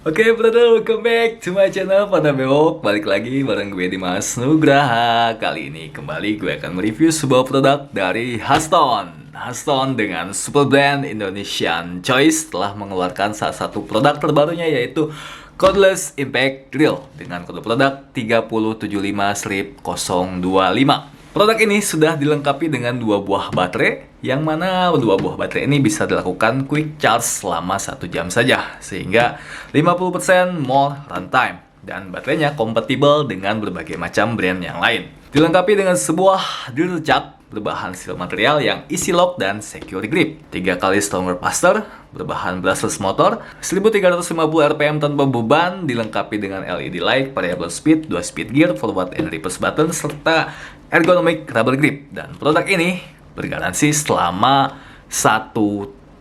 Oke, brother, welcome back to my channel Pada Bewok. Balik lagi bareng gue Dimas Nugraha. Kali ini kembali gue akan mereview sebuah produk dari Haston. Haston dengan super brand Indonesian Choice telah mengeluarkan salah satu produk terbarunya, yaitu Cordless Impact Drill dengan kode produk 3075-025. Produk ini sudah dilengkapi dengan dua buah baterai, yang mana dua buah baterai ini bisa dilakukan quick charge selama 1 jam saja, sehingga 50% more runtime, dan baterainya kompatibel dengan berbagai macam brand yang lain. Dilengkapi dengan sebuah drill chuck berbahan steel material yang easy lock dan secure grip, 3 kali stronger faster, berbahan brushless motor, 1350 rpm tanpa beban, dilengkapi dengan LED light, variable speed, 2 speed gear, forward and reverse button, serta ergonomic rubber grip. Dan produk ini bergaransi selama 1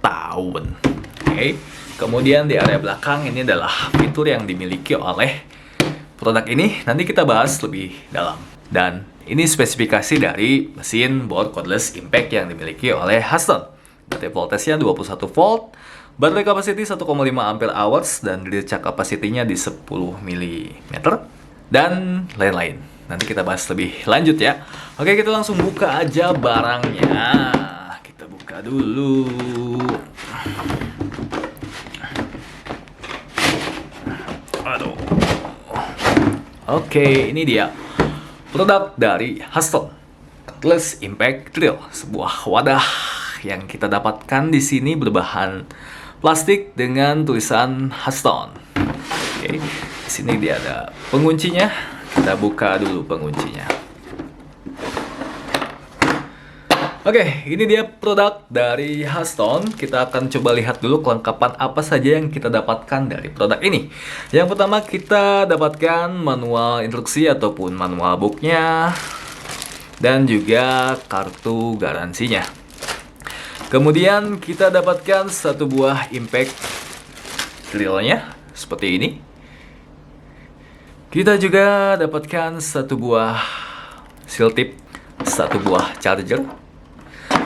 tahun. Oke. Kemudian di area belakang ini adalah fitur yang dimiliki oleh produk ini. Nanti kita bahas lebih dalam. Dan ini spesifikasi dari mesin bor cordless impact yang dimiliki oleh Haston. Baterai voltage-nya 21 volt, baterai capacity 1,5 ampere hours, dan drill chuck capacity-nya di 10 mm, dan lain-lain. Nanti kita bahas lebih lanjut ya. Oke, kita langsung buka aja barangnya. Kita buka dulu. Aduh. Oke, ini dia produk dari Haston, Cordless Impact Drill, sebuah wadah yang kita dapatkan di sini berbahan plastik dengan tulisan Haston. Oke, di sini dia ada penguncinya. Kita buka dulu penguncinya. Oke, ini dia produk dari Haston. Kita akan coba lihat dulu kelengkapan apa saja yang kita dapatkan dari produk ini. Yang pertama, kita dapatkan manual instruksi ataupun manual booknya, dan juga kartu garansinya. Kemudian kita dapatkan satu buah impact drillnya seperti ini. Kita juga dapatkan satu buah seal tip, satu buah charger,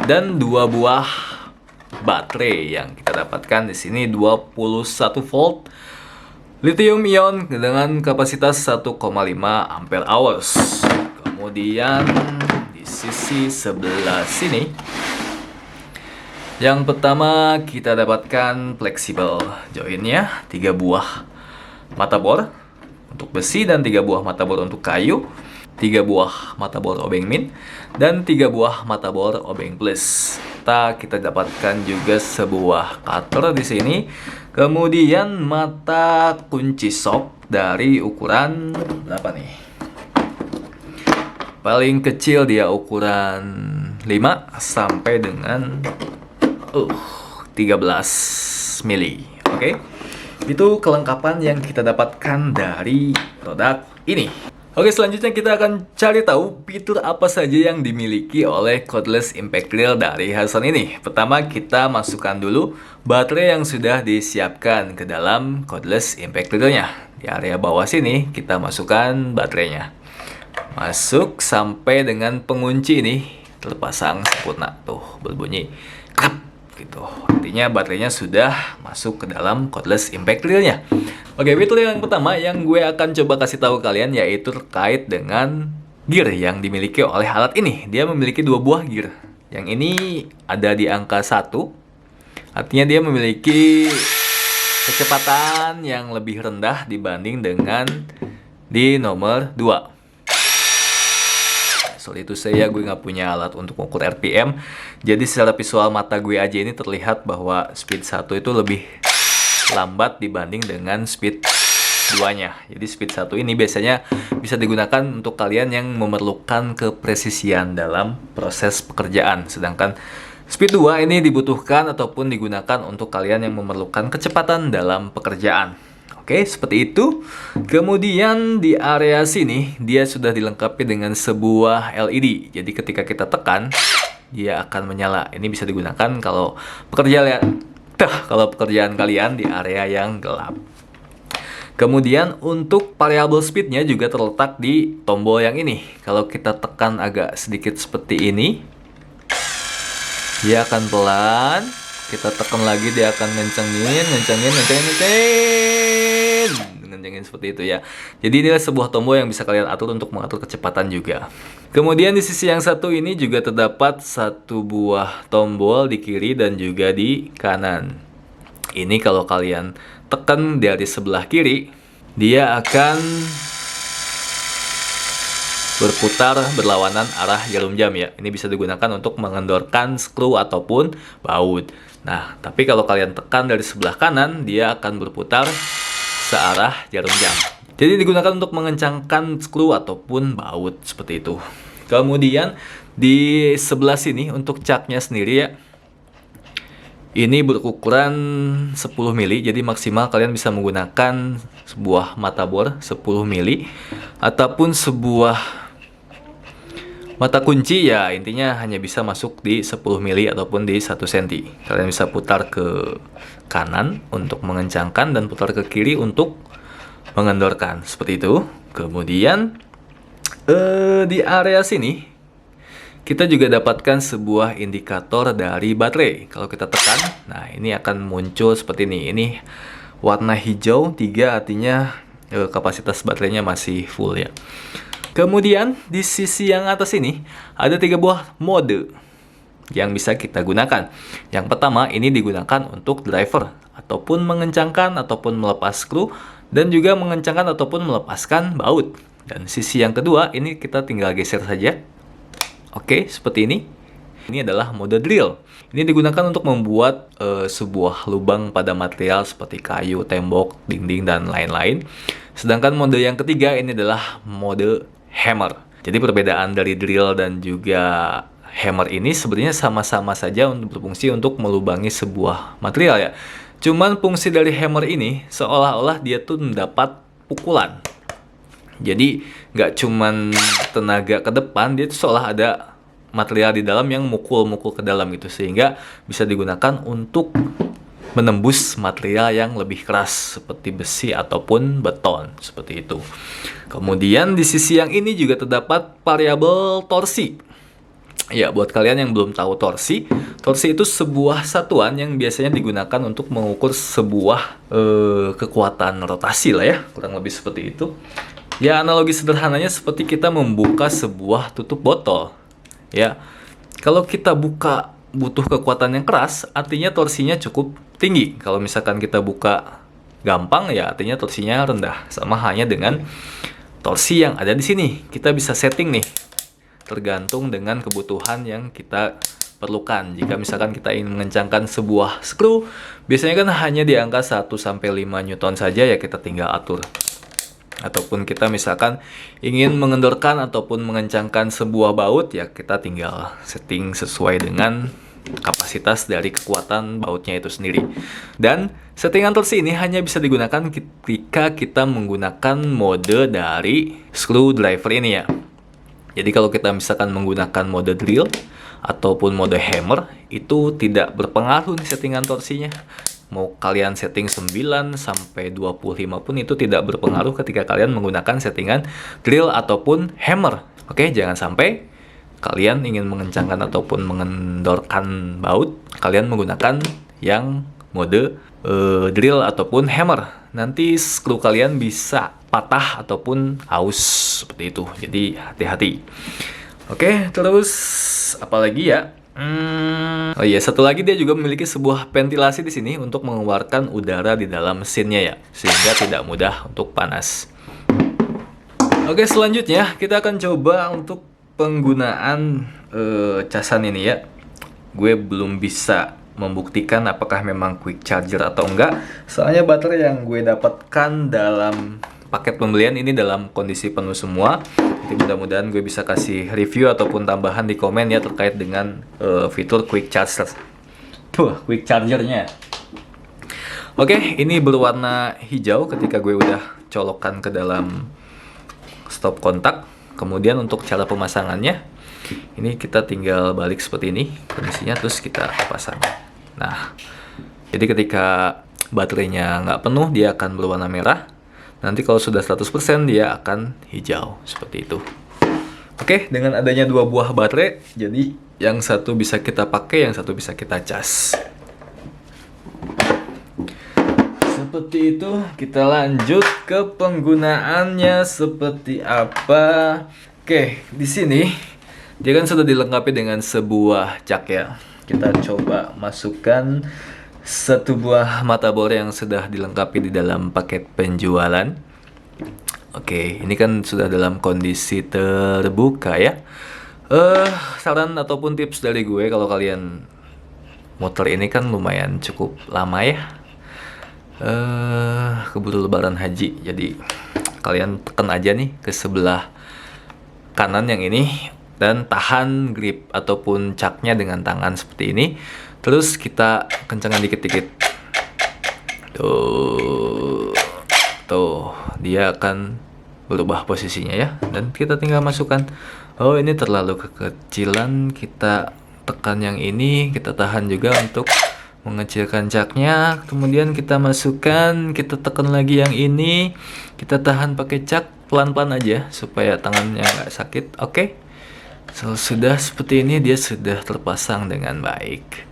dan dua buah baterai yang kita dapatkan di sini 21 volt lithium ion dengan kapasitas 1,5 ampere hours. Kemudian di sisi sebelah sini, yang pertama kita dapatkan flexible jointnya, 3 buah mata bor untuk besi dan 3 buah mata bor untuk kayu, 3 buah mata bor obeng min, dan 3 buah mata bor obeng plus. Kita dapatkan juga sebuah cutter di sini. Kemudian mata kunci sok dari ukuran berapa nih? Paling kecil dia ukuran 5 sampai dengan 13 mili. Oke. Itu kelengkapan yang kita dapatkan dari produk ini. Oke, selanjutnya kita akan cari tahu fitur apa saja yang dimiliki oleh Cordless Impact Drill dari Haston ini. Pertama, kita masukkan dulu baterai yang sudah disiapkan ke dalam Cordless Impact Drill-nya. Di area bawah sini kita masukkan baterainya. Masuk sampai dengan pengunci ini terpasang sempurna. Tuh, berbunyi krap gitu. Artinya baterainya sudah masuk ke dalam Cordless Impact Drill-nya. Oke, fitur yang pertama yang gue akan coba kasih tahu kalian yaitu terkait dengan gear yang dimiliki oleh alat ini. Dia memiliki 2 buah gear. Yang ini ada di angka 1. Artinya dia memiliki kecepatan yang lebih rendah dibanding dengan di nomor 2. Soal itu gue nggak punya alat untuk mengukur RPM. Jadi secara visual mata gue aja ini terlihat bahwa speed 1 itu lebih lambat dibanding dengan speed 2-nya. Jadi speed 1 ini biasanya bisa digunakan untuk kalian yang memerlukan kepresisian dalam proses pekerjaan. Sedangkan speed 2 ini dibutuhkan ataupun digunakan untuk kalian yang memerlukan kecepatan dalam pekerjaan. Oke, seperti itu. Kemudian di area sini dia sudah dilengkapi dengan sebuah LED. Jadi ketika kita tekan, dia akan menyala. Ini bisa digunakan kalau pekerjaan kalian di area yang gelap. Kemudian untuk variable speednya juga terletak di tombol yang ini. Kalau kita tekan agak sedikit seperti ini, dia akan pelan. Kita tekan lagi, dia akan ngencengin. panjangin seperti itu ya. Jadi inilah sebuah tombol yang bisa kalian atur untuk mengatur kecepatan juga. Kemudian di sisi yang satu ini juga terdapat satu buah tombol di kiri dan juga di kanan. Ini kalau kalian tekan dari sebelah kiri, dia akan berputar berlawanan arah jarum jam ya. Ini bisa digunakan untuk mengendorkan skru ataupun baut. Nah, tapi kalau kalian tekan dari sebelah kanan, dia akan berputar searah jarum jam. Jadi digunakan untuk mengencangkan skru ataupun baut seperti itu. Kemudian di sebelah sini untuk caknya sendiri ya. Ini berukuran 10 mili, jadi maksimal kalian bisa menggunakan sebuah mata bor 10 mili ataupun sebuah mata kunci ya, intinya hanya bisa masuk di 10 mili ataupun di 1 cm. Kalian bisa putar ke kanan untuk mengencangkan dan putar ke kiri untuk mengendorkan, seperti itu. Kemudian di area sini kita juga dapatkan sebuah indikator dari baterai. Kalau kita tekan, nah ini akan muncul seperti ini. Ini warna hijau 3 artinya kapasitas baterainya masih full ya. Kemudian di sisi yang atas ini ada 3 buah mode yang bisa kita gunakan. Yang pertama ini digunakan untuk driver ataupun mengencangkan ataupun melepas skru dan juga mengencangkan ataupun melepaskan baut. Dan sisi yang kedua ini kita tinggal geser saja. Oke, seperti ini. Ini adalah mode drill. Ini digunakan untuk membuat sebuah lubang pada material seperti kayu, tembok, dinding, dan lain-lain. Sedangkan mode yang ketiga ini adalah mode hammer. Jadi perbedaan dari drill dan juga hammer ini sebenarnya sama-sama saja untuk berfungsi untuk melubangi sebuah material ya. Cuman fungsi dari hammer ini seolah-olah dia tuh mendapat pukulan. Jadi nggak cuman tenaga ke depan, dia tuh seolah ada material di dalam yang mukul-mukul ke dalam gitu, sehingga bisa digunakan untuk menembus material yang lebih keras seperti besi ataupun beton, seperti itu. Kemudian di sisi yang ini juga terdapat variabel torsi. Ya, buat kalian yang belum tahu torsi itu sebuah satuan yang biasanya digunakan untuk mengukur sebuah kekuatan rotasi lah ya, kurang lebih seperti itu. Ya, analogi sederhananya seperti kita membuka sebuah tutup botol. Ya, kalau kita buka butuh kekuatan yang keras, artinya torsinya cukup tinggi. Kalau misalkan kita buka gampang, ya artinya torsinya rendah. Sama halnya dengan torsi yang ada di sini. Kita bisa setting nih, tergantung dengan kebutuhan yang kita perlukan. Jika misalkan kita ingin mengencangkan sebuah skru, biasanya kan hanya di angka 1-5 Newton saja ya, kita tinggal atur. Ataupun kita misalkan ingin mengendorkan ataupun mengencangkan sebuah baut, ya kita tinggal setting sesuai dengan kapasitas dari kekuatan bautnya itu sendiri. Dan settingan torsi ini hanya bisa digunakan ketika kita menggunakan mode dari screwdriver ini ya. Jadi kalau kita misalkan menggunakan mode drill ataupun mode hammer, itu tidak berpengaruh nih settingan torsinya. Mau kalian setting 9 sampai 25 pun itu tidak berpengaruh ketika kalian menggunakan settingan drill ataupun hammer. Oke, jangan sampai kalian ingin mengencangkan ataupun mengendorkan baut, kalian menggunakan yang mode drill ataupun hammer. Nanti skru kalian bisa patah ataupun aus seperti itu. Jadi hati-hati. Oke, terus apalagi ya? Oh iya, satu lagi dia juga memiliki sebuah ventilasi di sini untuk mengeluarkan udara di dalam mesinnya ya, sehingga tidak mudah untuk panas. Oke, selanjutnya kita akan coba untuk penggunaan casan ini ya. Gue belum bisa membuktikan apakah memang quick charger atau enggak, soalnya baterai yang gue dapatkan dalam paket pembelian ini dalam kondisi penuh semua. Jadi mudah-mudahan gue bisa kasih review ataupun tambahan di komen ya terkait dengan fitur quick charger. Quick chargernya. Oke, ini berwarna hijau ketika gue udah colokkan ke dalam stop kontak. Kemudian untuk cara pemasangannya, ini kita tinggal balik seperti ini kondisinya, terus kita pasang. Nah, jadi ketika baterainya nggak penuh, dia akan berwarna merah. Nanti kalau sudah 100% dia akan hijau, seperti itu. Oke, dengan adanya 2 buah baterai, jadi yang satu bisa kita pakai, yang satu bisa kita cas. seperti itu. Kita lanjut ke penggunaannya seperti apa. Oke, di sini dia kan sudah dilengkapi dengan sebuah jak ya. Kita coba masukkan satu buah mata bor yang sudah dilengkapi di dalam paket penjualan. Oke, ini kan sudah dalam kondisi terbuka ya. Saran ataupun tips dari gue, kalau kalian motor ini kan lumayan cukup lama ya. Keburu lebaran haji, jadi kalian tekan aja nih ke sebelah kanan yang ini dan tahan grip ataupun caknya dengan tangan seperti ini. Terus kita kencangkan dikit-dikit. Tuh, dia akan berubah posisinya ya. Dan kita tinggal masukkan. Oh, ini terlalu kekecilan, kita tekan yang ini, kita tahan juga untuk mengecilkan caknya. Kemudian kita masukkan, kita tekan lagi yang ini, kita tahan pakai cak pelan-pelan aja supaya tangannya nggak sakit. Oke. So, sudah seperti ini, dia sudah terpasang dengan baik.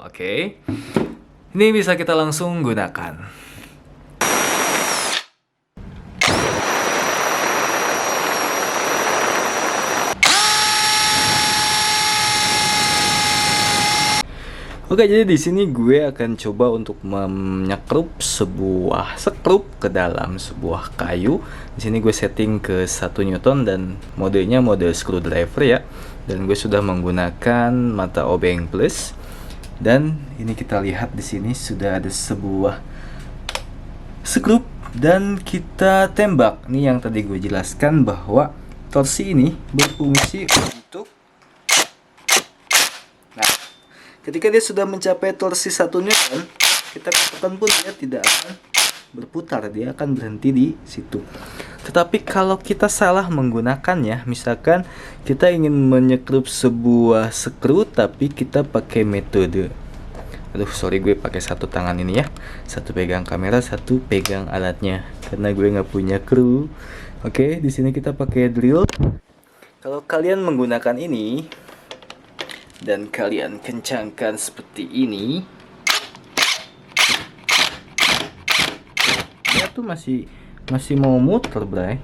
Oke. Ini bisa kita langsung gunakan. Oke, jadi di sini gue akan coba untuk menyekrup sebuah sekrup ke dalam sebuah kayu. Di sini gue setting ke 1 Newton dan modenya mode screwdriver ya. Dan gue sudah menggunakan mata obeng plus. Dan ini kita lihat di sini sudah ada sebuah sekrup dan kita tembak. Ini yang tadi gue jelaskan bahwa torsi ini berfungsi untuk, ketika dia sudah mencapai torsi 1 Newton, kita tekan pun dia tidak akan berputar, dia akan berhenti di situ. Tetapi kalau kita salah menggunakannya, misalkan kita ingin menyekrup sebuah skru tapi kita pakai metode, sorry gue pakai satu tangan ini ya, satu pegang kamera, satu pegang alatnya karena gue nggak punya kru. Oke, di sini kita pakai drill. Kalau kalian menggunakan ini dan kalian kencangkan seperti ini, dia tuh masih mau muter, bray,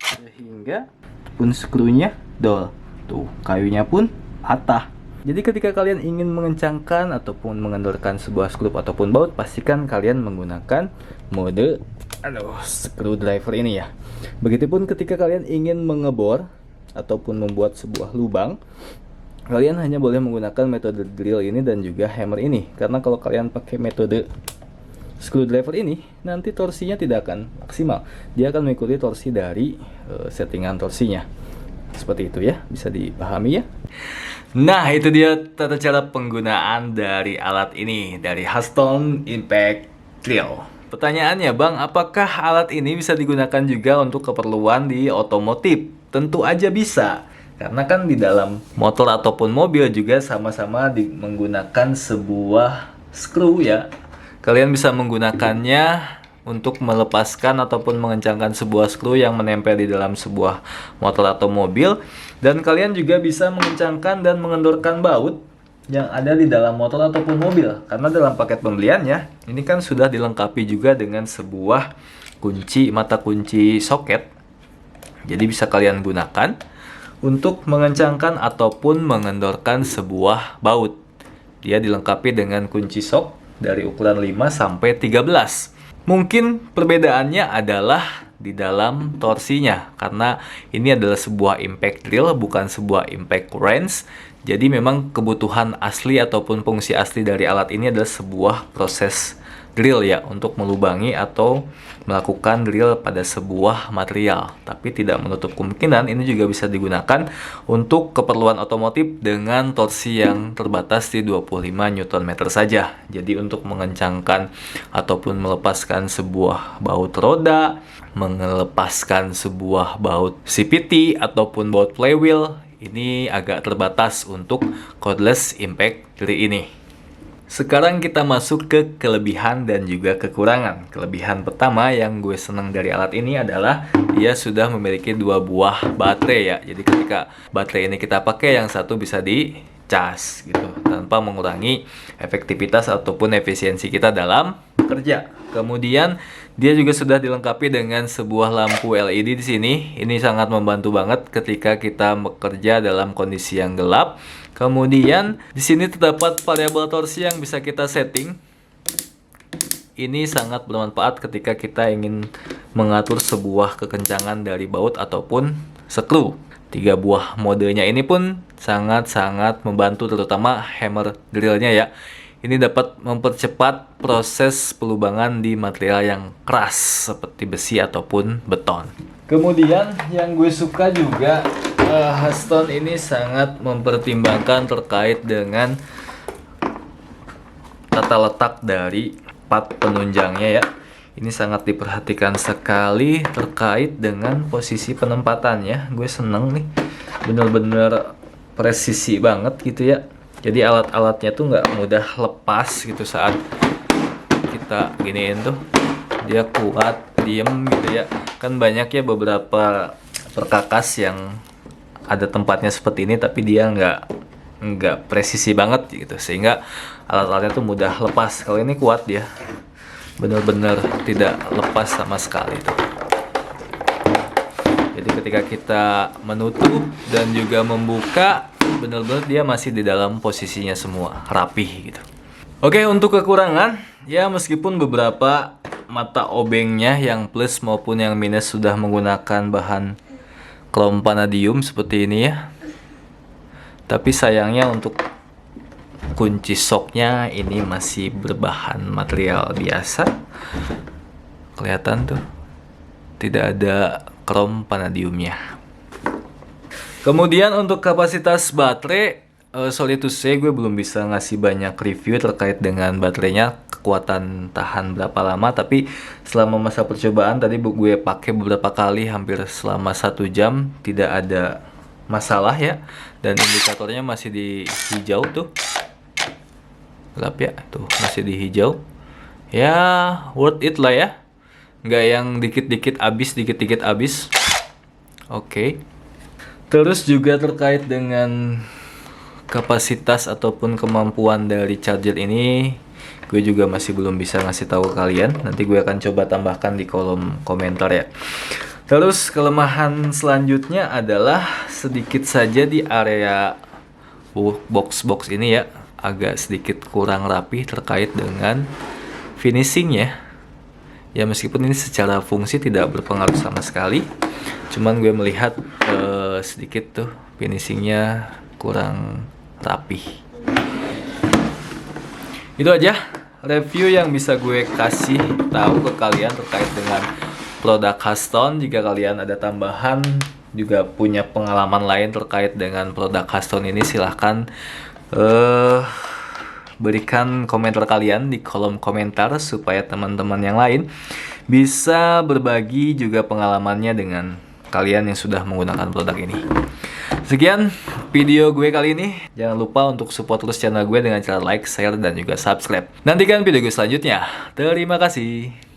sehingga pun skrunya dol, tuh kayunya pun patah. Jadi ketika kalian ingin mengencangkan ataupun mengendorkan sebuah skrup ataupun baut, pastikan kalian menggunakan mode screwdriver ini ya. Begitupun ketika kalian ingin mengebor ataupun membuat sebuah lubang, kalian hanya boleh menggunakan metode drill ini dan juga hammer ini. Karena kalau kalian pakai metode screwdriver ini, nanti torsinya tidak akan maksimal. Dia akan mengikuti torsi dari settingan torsinya. Seperti itu ya, bisa dipahami ya. Nah, itu dia tata cara penggunaan dari alat ini, dari Huston Impact Drill. Pertanyaannya, Bang, apakah alat ini bisa digunakan juga untuk keperluan di otomotif? Tentu aja bisa, karena kan di dalam motor ataupun mobil juga sama-sama menggunakan sebuah skru ya. Kalian bisa menggunakannya untuk melepaskan ataupun mengencangkan sebuah skru yang menempel di dalam sebuah motor atau mobil. Dan kalian juga bisa mengencangkan dan mengendorkan baut yang ada di dalam motor ataupun mobil. Karena dalam paket pembeliannya, ini kan sudah dilengkapi juga dengan sebuah mata kunci soket. Jadi bisa kalian gunakan untuk mengencangkan ataupun mengendorkan sebuah baut. Dia dilengkapi dengan kunci sok dari ukuran 5 sampai 13. Mungkin perbedaannya adalah di dalam torsinya, karena ini adalah sebuah impact drill, bukan sebuah impact wrench. Jadi memang kebutuhan asli ataupun fungsi asli dari alat ini adalah sebuah proses drill ya, untuk melubangi atau melakukan drill pada sebuah material. Tapi tidak menutup kemungkinan ini juga bisa digunakan untuk keperluan otomotif dengan torsi yang terbatas di 25 Nm saja. Jadi untuk mengencangkan ataupun melepaskan sebuah baut roda, melepaskan sebuah baut CVT ataupun baut flywheel, ini agak terbatas untuk cordless impact drill ini. Sekarang kita masuk ke kelebihan dan juga kekurangan. Kelebihan pertama yang gue senang dari alat ini adalah dia sudah memiliki 2 buah baterai ya. Jadi ketika baterai ini kita pakai, yang satu bisa di cas gitu, tanpa mengurangi efektivitas ataupun efisiensi kita dalam bekerja. Kemudian dia juga sudah dilengkapi dengan sebuah lampu LED di sini. Ini sangat membantu banget ketika kita bekerja dalam kondisi yang gelap. Kemudian di sini terdapat variabel torsi yang bisa kita setting. Ini sangat bermanfaat ketika kita ingin mengatur sebuah kekencangan dari baut ataupun skru. 3 buah modenya ini pun sangat-sangat membantu, terutama hammer drillnya ya. Ini dapat mempercepat proses pelubangan di material yang keras seperti besi ataupun beton. Kemudian yang gue suka juga, Haston ini sangat mempertimbangkan terkait dengan tata letak dari part penunjangnya ya. Ini sangat diperhatikan sekali terkait dengan posisi penempatannya. Gue seneng nih, bener-bener presisi banget gitu ya. Jadi alat-alatnya tuh nggak mudah lepas gitu saat kita giniin tuh. Dia kuat, diem gitu ya. Kan banyak ya beberapa perkakas yang ada tempatnya seperti ini tapi dia nggak presisi banget gitu, sehingga alat-alatnya tuh mudah lepas. Kalau ini kuat, dia benar-benar tidak lepas sama sekali tuh. Jadi ketika kita menutup dan juga membuka, benar-benar dia masih di dalam posisinya semua, rapih gitu. Oke, untuk kekurangan ya, meskipun beberapa mata obengnya yang plus maupun yang minus sudah menggunakan bahan krom vanadium seperti ini ya, tapi sayangnya untuk kunci shocknya ini masih berbahan material biasa. Kelihatan tuh, tidak ada krom vanadiumnya. Kemudian untuk kapasitas baterai, sorry to say, gue belum bisa ngasih banyak review terkait dengan baterainya, kekuatan tahan berapa lama. Tapi selama masa percobaan tadi gue pakai beberapa kali, hampir selama 1 jam, tidak ada masalah ya. Dan indikatornya masih di hijau tuh, gelap ya, tuh masih di hijau ya. Worth it lah ya, nggak yang dikit-dikit habis. Oke. Terus juga terkait dengan kapasitas ataupun kemampuan dari charger ini, gue juga masih belum bisa ngasih tahu kalian. Nanti gue akan coba tambahkan di kolom komentar ya. Terus kelemahan selanjutnya adalah sedikit saja di area box ini ya, agak sedikit kurang rapi terkait dengan finishingnya. Ya meskipun ini secara fungsi tidak berpengaruh sama sekali, cuman gue melihat sedikit tuh finishingnya kurang rapih. Itu aja review yang bisa gue kasih tahu ke kalian terkait dengan produk Haston. Jika kalian ada tambahan, juga punya pengalaman lain terkait dengan produk Haston ini, silahkan berikan komentar kalian di kolom komentar supaya teman-teman yang lain bisa berbagi juga pengalamannya dengan kalian yang sudah menggunakan produk ini. Sekian video gue kali ini. Jangan lupa untuk support terus channel gue dengan cara like, share, dan juga subscribe. Nantikan video gue selanjutnya. Terima kasih.